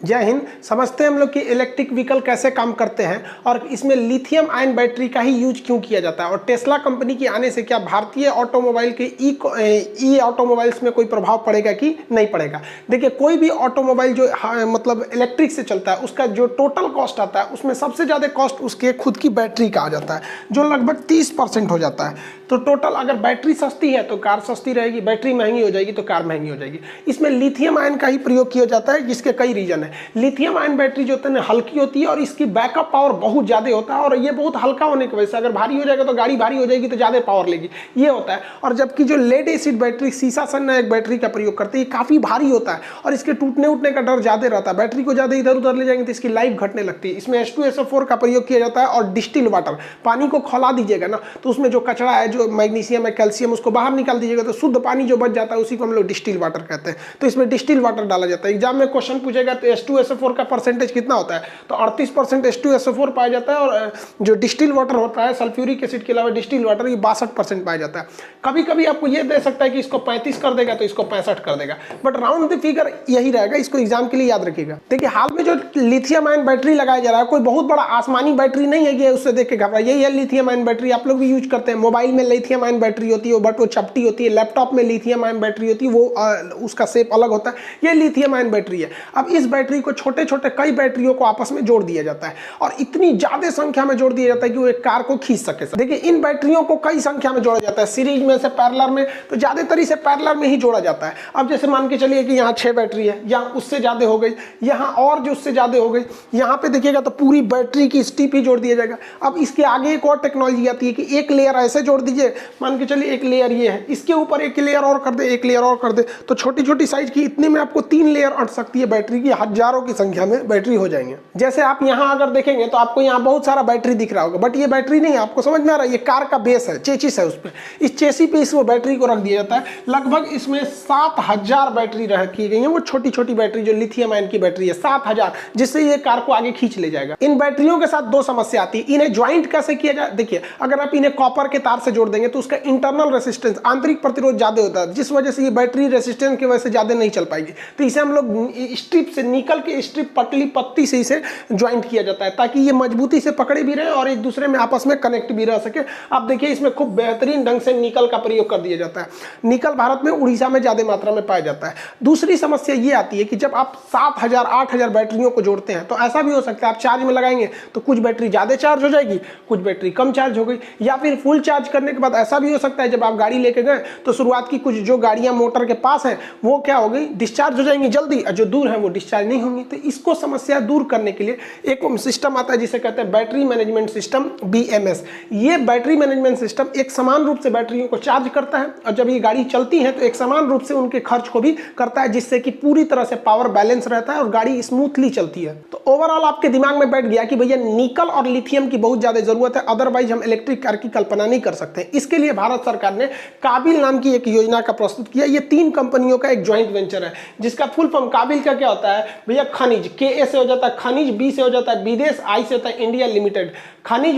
जय हिंद। समझते हैं हम लोग कि इलेक्ट्रिक व्हीकल कैसे काम करते हैं और इसमें लिथियम आयन बैटरी का ही यूज क्यों किया जाता है और टेस्ला कंपनी के आने से क्या भारतीय ऑटोमोबाइल के ई ऑटोमोबाइल्स में कोई प्रभाव पड़ेगा कि नहीं पड़ेगा। देखिए, कोई भी ऑटोमोबाइल जो मतलब इलेक्ट्रिक से चलता है उसका जो टोटल कॉस्ट आता है उसमें सबसे ज़्यादा कॉस्ट उसके खुद की बैटरी का आ जाता है, जो लगभग 30% हो जाता है। तो टोटल अगर बैटरी सस्ती है तो कार सस्ती रहेगी, बैटरी महंगी हो जाएगी तो कार महंगी हो जाएगी। इसमें लिथियम आयन का ही प्रयोग किया जाता है, जिसके कई रीजन है। लिथियम आयन बैटरी जो होती है हल्की होती है और इसकी बैकअप पावर बहुत ज़्यादा होता है, और ये बहुत हल्का होने की वजह से अगर भारी हो जाएगा तो गाड़ी भारी हो जाएगी तो ज़्यादा पावर लेगी, ये होता है। और जबकि जो लेड एसिड बैटरी सीसा सन एक बैटरी का प्रयोग करते हैं, ये काफ़ी भारी होता है और इसके टूटने उठने का डर ज़्यादा रहता है। बैटरी को ज़्यादा इधर उधर ले जाएंगे तो इसकी लाइफ घटने लगती है। इसमें H2SO4 का प्रयोग किया जाता है और डिस्टिल वाटर, पानी को खौला दीजिएगा ना तो उसमें जो कचरा है, जो मैग्नीशियम है, कैल्शियम, उसको बाहर निकाल दीजिएगा तो शुद्ध पानी जो बच जाता है उसी को हम लोग डिस्टिल वाटर कहते हैं। तो इसमें डिस्टिल वाटर डाला जाता है। एग्जाम में क्वेश्चन पूछेगा तो H2SO4 का परसेंटेज कितना होता है, तो 38% H2SO4 पाया जाता है और जो डिस्टिल वाटर होता है सल्फ्यूरिक एसिड के अलावा डिस्टिल वाटर, ये 62% पाया जाता है। कभी कभी आपको ये दे सकता है कि इसको 35 कर देगा तो इसको 65 कर देगा, बट राउंड द फिगर यही रहेगा। इसको एग्जाम के लिए याद रखिएगा। देखिए, हाल में जो लिथियम आयन बैटरी लगाया जा रहा है कोई बहुत बड़ा आसमानी बैटरी नहीं है कि उससे देख के घबराइए। यही है लिथियम आयन बैटरी, आप लोग भी यूज करते हैं। मोबाइल में लिथियम आयन बैटरी होती है बट वो चपटी होती है, लैपटॉप में लिथियम आयन बैटरी होती है, वो उसका शेप अलग होता है। ये लिथियम आयन बैटरी है। अब इस बैटरी को छोटे छोटे कई बैटरियों को आपस में जोड़ दिया जाता है और इतनी ज्यादा संख्या में जोड़ दिया जाता है कि वो एक कार को खींच सके। देखिए, इन बैटरियों को कई संख्या में जोड़ा जाता है, सीरीज में से पैरेलल में, तो ज्यादातर इसे पैरेलल में ही जोड़ा जाता है। अब जैसे मान के चलिए कि यहाँ 6 बैटरी है, यहाँ उससे ज्यादा हो गई, यहाँ और जो उससे ज्यादा हो गई, यहाँ पे देखिएगा तो पूरी बैटरी की स्ट्रिप ही जोड़ दिया जाएगा। अब इसके आगे एक और टेक्नोलॉजी आती है कि एक लेयर ऐसे जोड़ दीजिए, मान के चलिए एक लेयर ये है, इसके ऊपर एक लेयर और कर दे, एक लेयर और कर दे, तो छोटी छोटी साइज की इतने में आपको 3 लेयर अट सकती है बैटरी की, हजारों की संख्या में बैटरी हो जाएंगे। जैसे आप यहाँ अगर देखेंगे तो आपको यहाँ बहुत सारा बैटरी दिख रहा होगा, बट ये बैटरी नहीं है, आपको समझ में आ रहा है। ये कार का बेस है, चेसिस है, उस पर इस चेसी पे इस बैटरी को रख दिया जाता है। लगभग इसमें 7000 बैटरी रखी गई है, वो छोटी छोटी बैटरी जो लिथियम आयन की बैटरी है 7000, जिससे ये कार को आगे खींच ले जाएगा। इन बैटरियों के साथ 2 समस्या आती है। इन्हें ज्वाइंट कैसे किया जाए? देखिए, अगर आप इन्हें कॉपर के तार से जोड़ देंगे तो उसका इंटरनल रेसिस्टेंस, आंतरिक प्रतिरोध ज्यादा होता है, जिस वजह से ये बैटरी रेसिस्टेंस की वजह से ज्यादा नहीं चल पाएगी। तो इसे हम लोग स्ट्रिप से, निकल के स्ट्रिप पतली पत्ती से इसे ज्वाइंट किया जाता है ताकि ये मजबूती से पकड़े भी रहे और एक दूसरे में आपस में कनेक्ट भी रह सके। आप देखिए, इसमें खूब बेहतरीन ढंग से निकल का प्रयोग कर दिया जाता है। निकल भारत में उड़ीसा में ज्यादा मात्रा में पाया जाता है। दूसरी समस्या ये आती है कि जब आप 7000 8000 बैटरियों को जोड़ते हैं तो ऐसा भी हो सकता है आप चार्ज में लगाएंगे तो कुछ बैटरी ज्यादा चार्ज हो जाएगी, कुछ बैटरी कम चार्ज हो गई, या फिर फुल चार्ज करने के बाद ऐसा भी हो सकता है जब आप गाड़ी लेके गए तो शुरुआत की कुछ जो गाड़ियां मोटर के पास हैं वो क्या हो गई, डिस्चार्ज हो जाएंगी जल्दी, और जो दूर है वो डिस्चार्ज नहीं होंगी। तो इसको समस्या दूर करने के लिए एक सिस्टम आता है जिसे कहते हैं बैटरी मैनेजमेंट सिस्टम, BMS। ये बैटरी मैनेजमेंट सिस्टम एक समान रूप से बैटरियों को चार्ज करता है और जब ये गाड़ी चलती है तो एक समान रूप से उनके खर्च को भी करता है, जिससे कि पूरी तरह से पावर बैलेंस रहता है और गाड़ी स्मूथली चलती है। तो ओवरऑल आपके दिमाग में बैठ गया कि भैया निकल और लिथियम की बहुत ज्यादा जरूरत है, अदरवाइज हम इलेक्ट्रिक कार की कल्पना नहीं कर सकते। इसके लिए भारत सरकार ने काबिल नाम की एक योजना का प्रस्तुत किया। ये 3 कंपनियों का एक ज्वाइंट वेंचर है, जिसका फुल फॉर्म काबिल का क्या होता है भैया, खनिज, KA से हो जाता है खनिज, B से हो जाता है विदेश, I से होता है इंडिया लिमिटेड। खनिज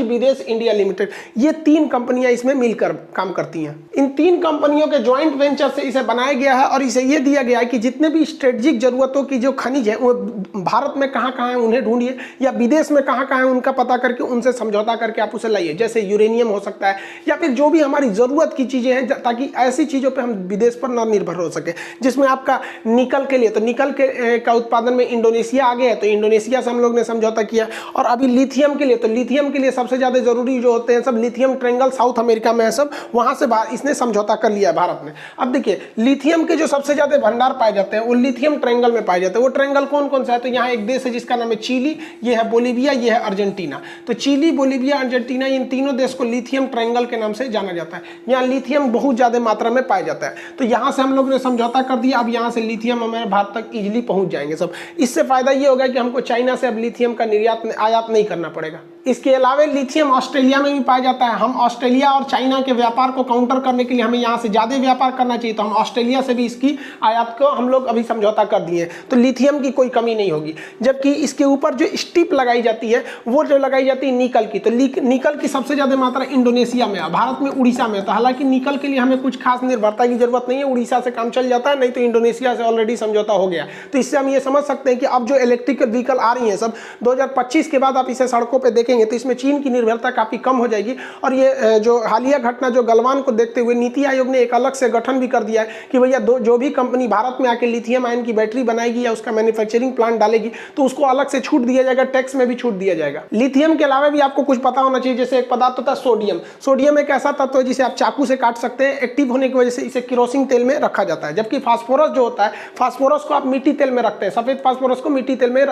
विदेश इंडिया लिमिटेड, ये 3 कंपनियां इसमें मिलकर काम करती हैं। इन 3 कंपनियों के ज्वाइंट वेंचर से इसे बनाया गया है और इसे ये दिया गया है कि जितने भी स्ट्रेटेजिक जरूरतों की जो खनिज है वो भारत में कहाँ कहाँ है उन्हें ढूंढिए, या विदेश में कहाँ कहाँ है उनका पता करके उनसे समझौता करके आप उसे लाइए। जैसे यूरेनियम हो सकता है या फिर जो भी हमारी जरूरत की चीजें हैं, ताकि ऐसी चीजों पर हम विदेश पर न निर्भर हो सके। जिसमें आपका निकल के लिए, तो निकल का उत्पादन में इंडोनेशिया आगे है, तो इंडोनेशिया से हम लोग ने समझौता किया। और अभी लिथियम के लिए, तो लिथियम के लिए सबसे ज्यादा जरूरी जो होते हैं सब लिथियम ट्रायंगल साउथ अमेरिका में है, सब वहां से इसने समझौता कर लिया है भारत ने। अब देखिए, लिथियम के जो सबसे ज्यादा भंडार पाए जाते हैं वो लिथियम ट्रायंगल में पाए जाते हैं। वो ट्रायंगल कौन कौन सा है, तो यहाँ एक देश है जिसका नाम है चिली, ये है बोलीविया, ये है अर्जेंटीना। तो चिली, बोलीविया, अर्जेंटीना, इन तीनों देश को लिथियम ट्रायंगल के नाम से जाना जाता है। यहाँ लिथियम बहुत ज्यादा मात्रा में पाया जाता है, तो यहाँ से हम लोग ने समझौता कर दिया। अब यहाँ से लिथियम हमारे भारत तक इजिली पहुंच जाएंगे सब। इससे फायदा ये होगा कि हमको चाइना से अब लिथियम का निर्यात आयात नहीं करना पड़ेगा। इसके अलावा लिथियम ऑस्ट्रेलिया में भी पाया जाता है। हम ऑस्ट्रेलिया और चाइना के व्यापार को काउंटर करने के लिए हमें यहाँ से ज़्यादा व्यापार करना चाहिए, तो हम ऑस्ट्रेलिया से भी इसकी आयात को हम लोग अभी समझौता कर दिए, तो लिथियम की कोई कमी नहीं होगी। जबकि इसके ऊपर जो स्टिप लगाई जाती है वो जो लगाई जाती है निकल की, तो निकल की सबसे ज़्यादा मात्रा इंडोनेशिया में है, भारत में उड़ीसा में। तो हालांकि निकल के लिए हमें कुछ खास निर्भरता की जरूरत नहीं है, उड़ीसा से काम चल जाता है, नहीं तो इंडोनेशिया से ऑलरेडी समझौता हो गया। तो इससे हम ये समझ सकते हैं कि अब जो इलेक्ट्रिकल व्हीकल आ रही हैं सब 2025 के बाद आप इसे सड़कों पे देखेंगे तो इसमें चीन की निर्भरता काफ़ी कम हो जाएगी। और ये जो हालिया घटना जो गलवान को देखते हुए नीति आयोग ने एक अलग से गठन भी कर दिया है कि भैया जो भी कंपनी भारत में आके लिथियम आयन की बैटरी बनाएगी या उसका मैन्युफैक्चरिंग प्लांट डालेगी तो उसको अलग से छूट दिया जाएगा, टैक्स में भी छूट दिया जाएगा। लिथियम के अलावा भी आपको कुछ पता होना चाहिए, जैसे एक पदार्थ होता है सोडियम। सोडियम एक ऐसा तत्व है जिसे आप चाकू से काट सकते हैं, एक्टिव होने की वजह से इसे केरोसिन तेल में रखा जाता है। जबकि फास्फोरस जो होता है, फास्फोरस को आप मिट्टी तेल में रखते हैं, सफेद फास्फोरस को मिट्टी तेल में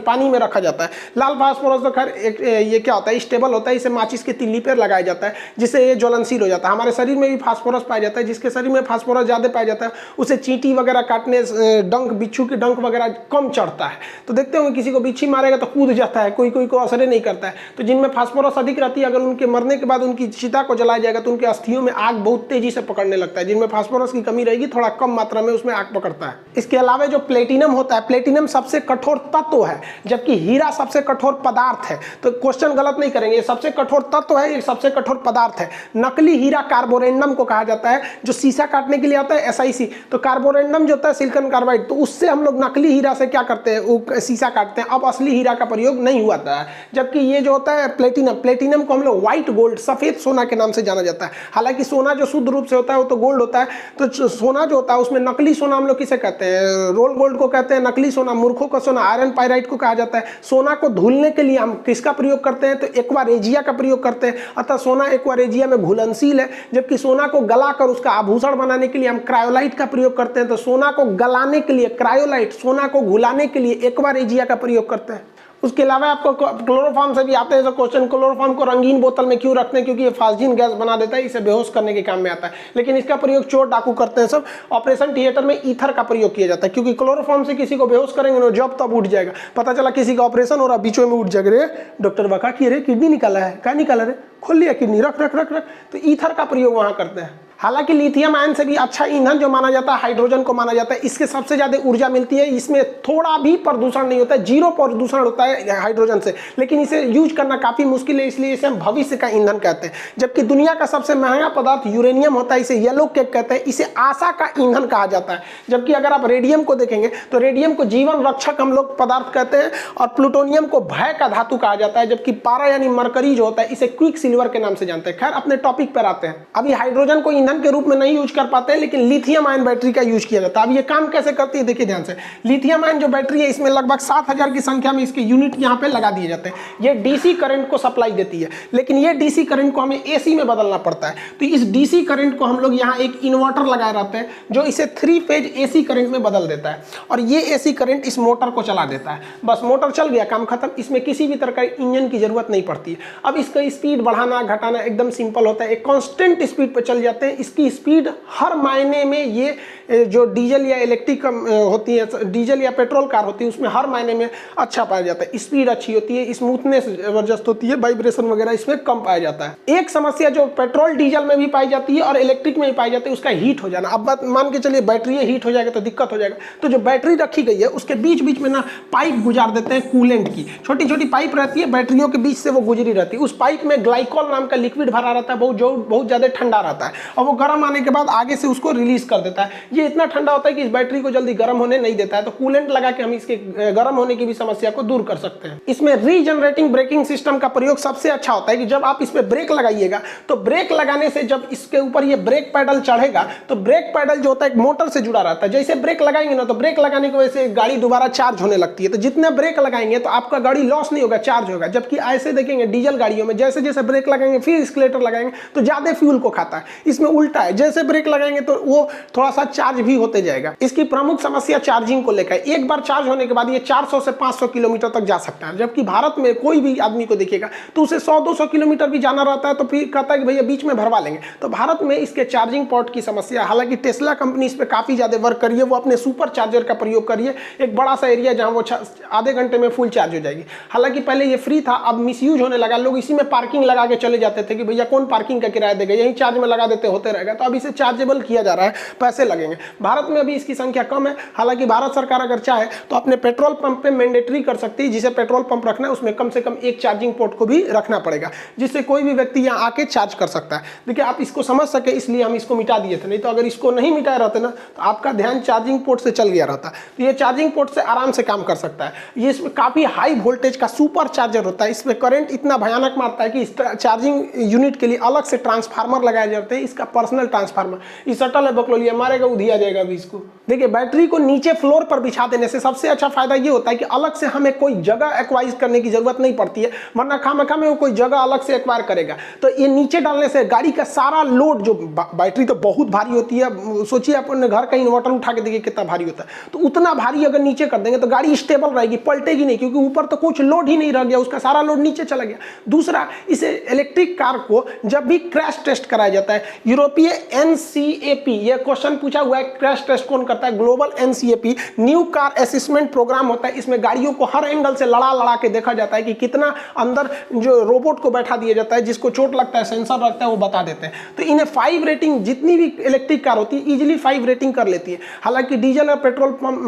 पानी में रखा जाता है। लाल फास्फोरस तो खैर ये क्या होता है, स्टेबल होता है, इसे माचिस की तिल्ली पर लगाया जाता है जिससे ये ज्वलनशील हो जाता है। हमारे शरीर में भी फास्फोरस पाया जाता है, जिसके शरीर में फास्फोरस ज्यादा पाया जाता है उसे चींटी वगैरह काटने, डंक बिच्छू की डंक वगैरह कम चढ़ता है। तो देखते होंगे किसी को बिच्छी मारेगा तो कूद जाता है, कोई को असर नहीं करता है। तो जिनमें फास्फोरस अधिक रहती है, अगर उनके मरने के बाद उनकी चिता को जलाया जाएगा तो उनके अस्थियों में आग बहुत तेजी से पकड़ने लगता है। जिनमें फास्फोरस की कमी रहेगी थोड़ा कम मात्रा में उसमें आग पकड़ता है। इसके अलावा जो प्लेटिनम होता है, प्लेटिनम सबसे कठोर तत्व है जबकि हीरा सबसे कठोर पदार्थ है। तो क्वेश्चन गलत नहीं करेंगे, ये सबसे कठोर तत्व है, ये सबसे कठोर पदार्थ है। नकली हीरा कार्बोरेंडम को कहा जाता है, जो शीशा काटने के लिए आता है SiC। तो कार्बोरेंडम जो होता है सिलिकॉन कार्बाइड, तो उससे हम लोग नकली हीरा से क्या करते हैं, वो शीशा काटते हैं। अब असली हीरा का प्रयोग नहीं हुआ था। जबकि ये जो होता है प्लेटिनम, प्लेटिनम को हम लोग व्हाइट गोल्ड, सफेद सोना के नाम से जाना जाता है। हालांकि सोना जो शुद्ध रूप से होता है वो तो गोल्ड होता है, तो सोना जो होता है उसमें नकली सोना हम लोग किसे कहते हैं, रोल गोल्ड को कहते हैं। नकली सोना, मूर्खों का सोना, आयरन पायराइट को कहा जाता है। सोना को धुलने के लिए हम किसका प्रयोग करते हैं, तो एक्वा रेजिया का प्रयोग करते हैं। अतः सोना एक्वा रेजिया में घुलनशील है। जबकि सोना को गलाकर उसका आभूषण बनाने के लिए हम क्रायोलाइट का प्रयोग करते हैं। तो सोना को गलाने के लिए क्रायोलाइट, सोना को घुलाने के लिए एक्वा रेजिया का प्रयोग करते हैं। उसके अलावा आपको क्लोरोफॉर्म से भी आते हैं क्वेश्चन। क्लोरोफॉर्म को रंगीन बोतल में क्यों रखते हैं, क्योंकि ये फास्जिन गैस बना देता है, इसे बेहोश करने के काम में आता है। लेकिन इसका प्रयोग चोर डाकू करते हैं सब। ऑपरेशन थिएटर में ईथर का प्रयोग किया जाता है, क्योंकि क्लोरोफॉर्म से किसी को बेहोश करेंगे ना, जब तब उठ जाएगा। पता चला किसी का ऑपरेशन हो रहा, बीचों में उठ जाएगा, रे डॉक्टर बका कि रे किडनी निकाला है, क्या निकाला रे, खोल लिया किडनी, रख रख रख रख। तो ईथर का प्रयोग वहां करते हैं। हालांकि लिथियम आयन से भी अच्छा ईंधन जो माना जाता है हाइड्रोजन को माना जाता है। इसके सबसे ज्यादा ऊर्जा मिलती है, इसमें थोड़ा भी प्रदूषण नहीं होता है, 0 प्रदूषण होता है हाइड्रोजन से। लेकिन इसे यूज करना काफी मुश्किल है, इसलिए इसे हम भविष्य का ईंधन कहते हैं। जबकि दुनिया का सबसे महंगा पदार्थ यूरेनियम होता है, इसे येलो केक कहते हैं, इसे आशा का ईंधन कहा जाता है। जबकि अगर आप रेडियम को देखेंगे तो रेडियम को जीवन रक्षक हम लोग पदार्थ कहते हैं, और प्लूटोनियम को भय का धातु कहा जाता है। जबकि पारा यानी मरकरी जो होता है इसे क्विक सिल्वर के नाम से जानते हैं। खैर अपने टॉपिक पर आते हैं। अभी हाइड्रोजन को ईंधन के रूप में नहीं यूज कर पाते हैं, लेकिन लिथियम आयन बैटरी का यूज किया जाता है। अब ये काम कैसे करती है देखिए ध्यान से। लिथियम आयन जो बैटरी है इसमें लगभग 7000 की संख्या में इसके यूनिट यहाँ पे लगा दिए जाते हैं। ये डीसी करंट को सप्लाई देती है, लेकिन ये डीसी करंट को हमें एसी में बदलना पड़ता है। तो इस डीसी करंट को हम लोग यहाँ एक इन्वर्टर लगाए रहते हैं जो इसे 3 फेज एसी करंट में बदल देता है, और ये एसी करंट इस मोटर को चला देता है। बस मोटर चल गया, काम खत्म। इसमें किसी भी तरह का इंजन की जरूरत नहीं पड़ती है। अब इसका स्पीड बढ़ाना घटाना एकदम सिंपल होता है, एक कांस्टेंट स्पीड पर चल जाते हैं। इसकी स्पीड हर मायने में, ये जो डीजल या इलेक्ट्रिक होती है, डीजल या पेट्रोल कार होती है, उसमें हर मायने में अच्छा पाया जाता है। स्पीड अच्छी होती है, स्मूथनेस जबरदस्त होती है, वाइब्रेशन वगैरह इसमें कम पाया जाता है। एक समस्या जो पेट्रोल डीजल में भी पाई जाती है और इलेक्ट्रिक में भी पाई जाती है, उसका हीट हो जाना। अब बात मान के चलिए बैटरी हीट हो जाएगा तो दिक्कत हो जाएगा। तो जो बैटरी रखी गई है उसके बीच बीच में ना पाइप गुजार देते हैं कूलेंट की, छोटी छोटी पाइप रहती है, बैटरियों के बीच से वो गुजरी रहती है। उस पाइप में ग्लाइकोल नाम का लिक्विड भरा रहता है, बहुत ज्यादा ठंडा रहता है, और वो गर्म आने के बाद आगे से उसको रिलीज कर देता है। ये इतना ठंडा होता है कि इस बैटरी को जल्दी गर्म होने नहीं देता है। तो कूलेंट लगा के हम इसके गर्म होने की भी समस्या को दूर कर सकते हैं। इसमें रीजनरेटिंग ब्रेकिंग सिस्टम का प्रयोग सबसे अच्छा होता है कि जब आप इसमें ब्रेक लगाइएगा तो ब्रेक लगाने से जब इसके ऊपर ये ब्रेक पैडल चढ़ेगा तो ब्रेक पैडल जो होता है एक मोटर से जुड़ा रहता है। जैसे ब्रेक लगाएंगे ना तो ब्रेक लगाने की वजह से गाड़ी दोबारा चार्ज होने लगती है। तो जितने ब्रेक लगाएंगे तो आपका गाड़ी लॉस नहीं होगा, चार्ज होगा। जबकि ऐसे देखेंगे डीजल गाड़ियों में जैसे जैसे ब्रेक लगाएंगे फिर एक्सीलरेटर लगाएंगे तो ज्यादा फ्यूल को खाता है। इसमें उल्टा है, जैसे ब्रेक लगाएंगे तो वो थोड़ा सा चार्ज भी होते जाएगा। इसकी प्रमुख समस्या चार्जिंग को लेकर, एक बार चार्ज होने के बाद ये 400 से 500 किलोमीटर तक जा सकता है, जबकि भारत में कोई भी आदमी को देखिएगा तो उसे 100-200 किलोमीटर भी जाना रहता है तो फिर कहता है कि भैया बीच में भरवा लेंगे। तो भारत में इसके चार्जिंग पोर्ट की समस्या, हालांकि टेस्ला कंपनी इस पर काफी ज्यादा वर्क करी है, वो अपने सुपर चार्जर का प्रयोग करिए, एक बड़ा सा एरिया जहां वो आधे घंटे में फुल चार्ज हो जाएगी। हालांकि पहले ये फ्री था, अब मिसयूज होने लगा, लोग इसी में पार्किंग लगा के चले जाते थे कि भैया कौन पार्किंग का किराया देगा, यही चार्ज में लगा देते होते रहेगा। तो अब इसे चार्जेबल किया जा रहा है, पैसे लगेंगे। भारत में अभी इसकी संख्या कम है, हालांकि भारत सरकार अगर चाहे तो अपने पेट्रोल पंप पे मैंडेटरी कर सकती है, जिसे पेट्रोल पंप रखना है उसमें कम से कम एक चार्जिंग पोर्ट को भी रखना पड़ेगा, जिससे कोई भी व्यक्ति यहाँ आके चार्ज कर सकता है। देखिए आप इसको समझ सके इसलिए हम इसको मिटा दिए थे, नहीं तो अगर इसको नहीं मिटाए रहते ना तो आपका ध्यान चार्जिंग पोर्ट से चल गया रहता। तो ये चार्जिंग पोर्ट से आराम से काम कर सकता है। ये इसमें काफी हाई वोल्टेज का सुपर चार्जर होता है, इसमें करंट इतना भयानक मारता है कि इस चार्जिंग यूनिट के लिए अलग से ट्रांसफार्मर लगाए जाते हैं, इसका पर्सनल ट्रांसफार्मर। ये सटल है, बकलोलिया मारेगा, उधिया जाएगा अभी इसको। देखिए बैटरी को नीचे फ्लोर पर बिछा देने से सबसे अच्छा फायदा ये होता है कि अलग से हमें कोई जगह एक्वाइज करने की जरूरत नहीं पड़ती है, वरना खामखा में वो कोई जगह अलग से एक्वायर करेगा। तो ये नीचे डालने से गाड़ी का सारा लोड, जो बैटरी तो बहुत भारी होती है, सोचिए अपने घर का इन्वर्टर उठा के देखिए कितना भारी होता है, तो उतना भारी अगर नीचे कर देंगे तो गाड़ी स्टेबल रहेगी, पलटेगी नहीं, क्योंकि ऊपर तो कुछ लोड ही नहीं रह गया, उसका सारा लोड नीचे चला गया। दूसरा, इसे इलेक्ट्रिक कार को जब भी क्रैश टेस्ट कराया जाता है, यूरोपीय NCAP, ये क्वेश्चन पूछा हुआ है, क्रैश टेस्ट कौन करता है? Global NCAP new car assessment programme होता है। इसमें गाड़ियों को हर एंगल से लड़ा के देखा जाता है कि कितना अंदर जो रोबोट को बैठा दिया जाता है, जिसको चोट लगता है, सेंसर लगता है, वो बता देते हैं। तो इन्हें 5 रेटिंग, जितनी भी इलेक्ट्रिक कार होती है इजीली 5 रेटिंग कर लेती है। हालांकि डीजल और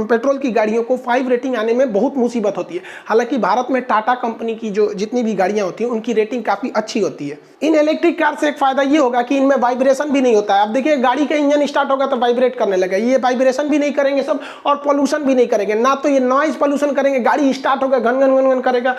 पेट्रोल की गाड़ियों को 5 रेटिंग आने में बहुत मुसीबत होती है। हालांकि भारत में टाटा कंपनी की जो जितनी भी गाड़ियां होती हैं उनकी रेटिंग काफी अच्छी होती है। इन इलेक्ट्रिक कार से एक फायदा ये होगा कि इनमें वाइब्रेशन भी नहीं होता है। अब देखिए गाड़ी का इंजन स्टार्ट होगा तो वाइब्रेट करने लगा, ये वाइब्रेशन भी नहीं करेंगे सब, और पोल्यूशन भी नहीं करेंगे, ना तो ये नॉइज पोल्यूशन करेंगे, गाड़ी स्टार्ट होगा घन घन घन घन करेगा,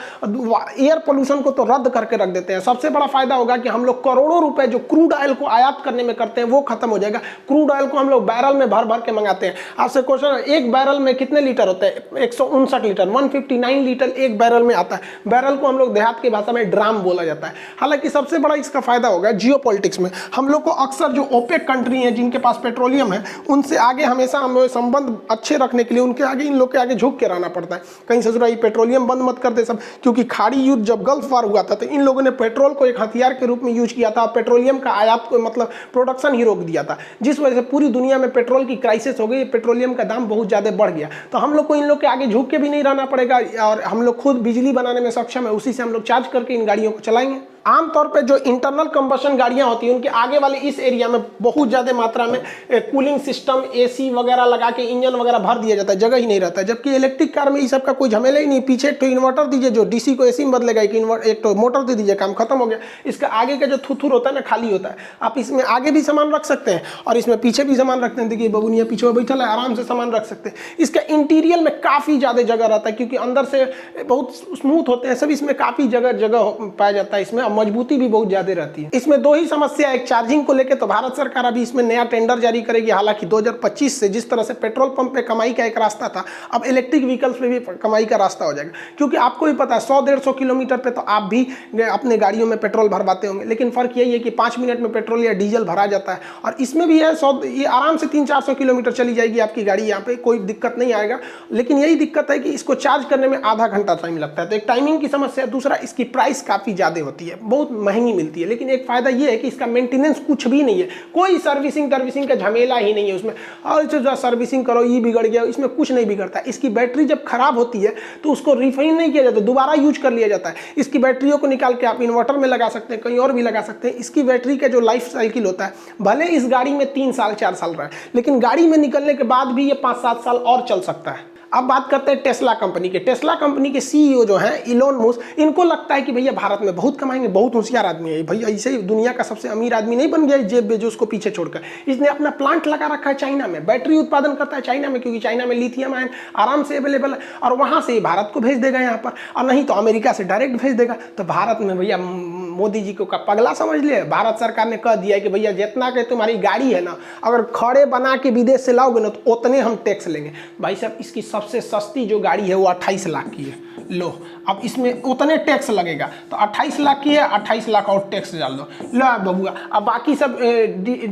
एयर पोल्यूशन को तो रद्द करके रख देते हैं। सबसे बड़ा फायदा होगा कि हम लोग करोड़ों रुपए जो क्रूड ऑयल को आयात करने में करते हैं वो खत्म हो जाएगा। क्रूड ऑयल को हम लोग बैरल में भर भर के मंगाते हैं। आपसे क्वेश्चन, एक बैरल में कितने लीटर होते हैं? 159 लीटर, 159 लीटर एक बैरल में आता है। बैरल को हम लोग देहात की भाषा में ड्राम बोला जाता है। हालांकि सबसे बड़ा इसका फायदा होगा जियोपॉलिटिक्स में। हम लोग को अक्सर जो ओपेक कंट्री हैं जिनके पास पेट्रोलियम है, उनसे आगे हमेशा हमें संबंध अच्छे रखने के लिए उनके आगे, इन लोग के आगे झुक के रहना पड़ता है। कहीं ससुरा ये पेट्रोलियम बंद मत कर दे सब, क्योंकि खाड़ी युद्ध जब गल्फ वार हुआ था तो इन लोगों ने पेट्रोल को एक हथियार के रूप में यूज किया था, पेट्रोलियम का आयात को मतलब प्रोडक्शन ही रोक दिया था, जिस वजह से पूरी दुनिया में पेट्रोल की क्राइसिस हो गई, पेट्रोलियम का दाम बहुत ज्यादा बढ़ गया। तो हम लोग को इन लोग के आगे झुक के भी नहीं रहना पड़ेगा, और हम लोग खुद बिजली बनाने में सक्षम है, उसी से हम लोग चार्ज करके इन गाड़ियों को चलाएंगे। आमतौर पे जो इंटरनल कंबशन गाड़ियां होती हैं उनके आगे वाले इस एरिया में बहुत ज़्यादा मात्रा में कूलिंग सिस्टम, AC वगैरह लगा के इंजन वगैरह भर दिया जाता है, जगह ही नहीं रहता है। जबकि इलेक्ट्रिक कार में इस सब का कोई झमेला ही नहीं, पीछे एक तो इन्वर्टर दीजिए जो DC को AC में बदलेगा, एक तो मोटर दे दीजिए, काम खत्म हो गया। इसका आगे का जो थुथुर होता है ना, खाली होता है, आप इसमें आगे भी सामान रख सकते हैं और इसमें पीछे भी सामान रखते हैं। देखिए बबुनिया पीछे बैठल है, आराम से सामान रख सकते हैं। इसका इंटीरियर में काफ़ी ज़्यादा जगह रहता है, क्योंकि अंदर से बहुत स्मूथ होते हैं सब, इसमें काफ़ी जगह पाया जाता है इसमें, और मजबूती भी बहुत ज्यादा रहती है। इसमें दो ही समस्या है, एक चार्जिंग को लेकर, तो भारत सरकार अभी इसमें नया टेंडर जारी करेगी। हालांकि 2025 से जिस तरह से पेट्रोल पंप पे कमाई का एक रास्ता था, अब इलेक्ट्रिक व्हीकल्स पे भी कमाई का रास्ता हो जाएगा। क्योंकि आपको भी पता है 100-150 किलोमीटर पे तो आप भी अपने गाड़ियों में पेट्रोल भरवाते होंगे, लेकिन फर्क यही है कि 5 मिनट में पेट्रोल या डीजल भरा जाता है। और इसमें भी है ये आराम से 300-400 किलोमीटर चली जाएगी आपकी गाड़ी, यहाँ पे कोई दिक्कत नहीं आएगा। लेकिन यही दिक्कत है कि इसको चार्ज करने में आधा घंटा टाइम लगता है, तो एक टाइमिंग की समस्या है। दूसरा, इसकी प्राइस काफी ज्यादा होती है, बहुत महंगी मिलती है। लेकिन एक फायदा ये है कि इसका मेंटेनेंस कुछ भी नहीं है, कोई सर्विसिंग का झमेला ही नहीं है उसमें। और इसे सर्विसिंग करो, ये बिगड़ गया, इसमें कुछ नहीं बिगड़ता। इसकी बैटरी जब खराब होती है तो उसको रिफाइन नहीं किया जाता, दोबारा यूज कर लिया जाता है। इसकी बैटरियों को निकाल के आप इन्वर्टर में लगा सकते हैं, कहीं और भी लगा सकते हैं। इसकी बैटरी का जो लाइफ साइकिल होता है, भले इस गाड़ी में 3 साल 4 साल रहा है, लेकिन गाड़ी में निकलने के बाद भी ये 5-7 साल और चल सकता है। अब बात करते हैं टेस्ला कंपनी के। टेस्ला कंपनी के CEO जो हैं इलोन मस्क, इनको लगता है कि भैया भारत में बहुत कमाएंगे, बहुत होशियार आदमी है भैया, ऐसे ही दुनिया का सबसे अमीर आदमी नहीं बन गया जेफ बेजोस को पीछे छोड़कर। इसने अपना प्लांट लगा रखा है चाइना में, बैटरी उत्पादन करता है चाइना में, क्योंकि चाइना में लिथियम आयन आराम से अवेलेबल है, और वहां से भारत को भेज देगा यहाँ पर, और नहीं तो अमेरिका से डायरेक्ट भेज देगा। तो भारत में भैया मोदी जी को का पगला समझ लिया। भारत सरकार ने कह दिया कि भैया जितना के तुम्हारी गाड़ी है ना, अगर खड़े बना के विदेश से लाओगे ना तो उतने हम टैक्स लेंगे। भाई साहब, इसकी सबसे सस्ती जो गाड़ी है वो 28 लाख की है। लो अब इसमें उतने टैक्स लगेगा, तो 28 लाख की है, 28 लाख और टैक्स डाल दो, लो बबुआ। अब बाकी सब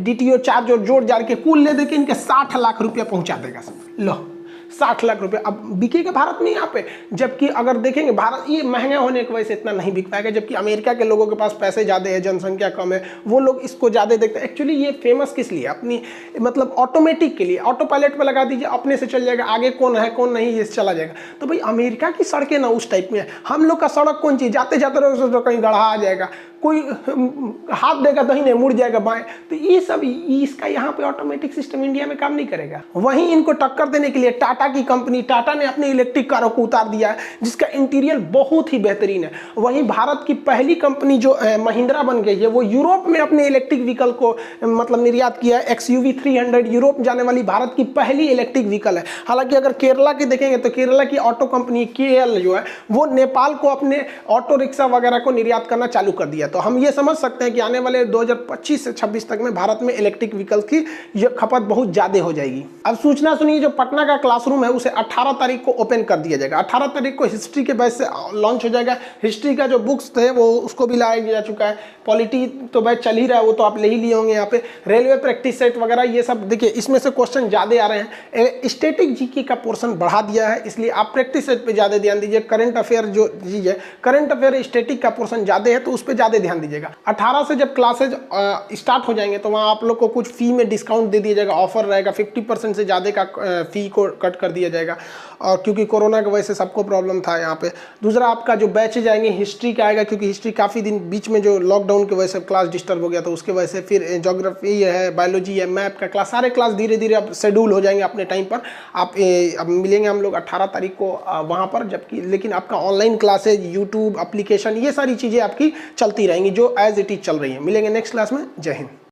DTO चार्ज और जोड़ जाड़ के कुल ले दे के इनके 60 लाख रुपया पहुंचा देगा सब, लो 60 लाख रुपए अब बिकेगा भारत में यहाँ पे। जबकि अगर देखेंगे भारत ये महंगा होने की वजह से इतना नहीं बिक पाएगा, जबकि अमेरिका के लोगों के पास पैसे ज़्यादा है, जनसंख्या कम है, वो लोग इसको ज़्यादा देखते हैं। एक्चुअली ये फेमस किस लिए, अपनी मतलब ऑटोमेटिक के लिए, ऑटो पायलट पे लगा दीजिए अपने से चल जाएगा, आगे कौन है कौन नहीं ये चला जाएगा। तो भाई अमेरिका की सड़कें ना उस टाइप में है, हम लोग का सड़क कौन चीज़, जाते जाते रहो कहीं गढ़ा आ जाएगा, कोई हाथ देगा दाहिने मुड़ जाएगा बाएं, तो ये सब इसका यहाँ पे ऑटोमेटिक सिस्टम इंडिया में काम नहीं करेगा। वहीं इनको टक्कर देने के लिए टाटा की कंपनी, टाटा ने अपने इलेक्ट्रिक कारों को उतार दिया है जिसका इंटीरियर बहुत ही बेहतरीन है। वहीं भारत की पहली कंपनी जो महिंद्रा बन गई है, वो यूरोप में अपने इलेक्ट्रिक व्हीकल को मतलब निर्यात किया है। XUV 300 यूरोप जाने वाली भारत की पहली इलेक्ट्रिक व्हीकल है। हालांकि अगर केरला की देखेंगे तो केरला की ऑटो कंपनी KL जो है वो नेपाल को अपने ऑटो रिक्शा वगैरह को निर्यात करना चालू कर दिया। तो हम ये समझ सकते हैं कि आने वाले 2025 से 26 तक में भारत में इलेक्ट्रिक व्हीकल की ये खपत बहुत ज़्यादा हो जाएगी। अब सूचना सुनिए, जो पटना का क्लासरूम है उसे 18 तारीख को ओपन कर दिया जाएगा। 18 तारीख को हिस्ट्री के बैच से लॉन्च हो जाएगा। हिस्ट्री का जो बुक्स थे वो उसको भी लाया जा चुका है। पॉलिटी तो बैच चल ही रहा है, वो तो आप ले ही लिए होंगे। यहाँ पे रेलवे प्रैक्टिस सेट वगैरह ये सब देखिए, इसमें से क्वेश्चन ज़्यादा आ रहे हैं। स्टैटिक जीके का पोर्शन बढ़ा दिया है, इसलिए आप प्रैक्टिस सेट पे ज़्यादा ध्यान दीजिए। करंट अफेयर जो चीज़ है, करंट अफेयर स्टैटिक का पोर्शन ज़्यादा है तो उस पर ज़्यादा ध्यान दीजिएगा। 18 से जब क्लासेज स्टार्ट हो जाएंगे तो वहाँ आप लोग को कुछ फी में डिस्काउंट दे दिया जाएगा, ऑफर रहेगा, 50% से ज़्यादा का फी को कट कर दिया जाएगा। और क्योंकि कोरोना की वजह से सबको प्रॉब्लम था यहाँ पे। दूसरा आपका जो बैच जाएंगे हिस्ट्री का आएगा, क्योंकि हिस्ट्री काफ़ी दिन बीच में जो लॉकडाउन की वजह से क्लास डिस्टर्ब हो गया तो उसके वजह से फिर ज्योग्राफी है, बायोलॉजी है, मैप का क्लास, सारे क्लास धीरे धीरे अब शेड्यूल हो जाएंगे अपने टाइम पर। आप अब मिलेंगे हम लोग 18 तारीख को वहाँ पर, जबकि लेकिन आपका ऑनलाइन क्लासेज, यूट्यूब एप्लीकेशन, ये सारी चीज़ें आपकी चलती रहेंगी जो एज इट इज चल रही है। मिलेंगे नेक्स्ट क्लास में। जय हिंद।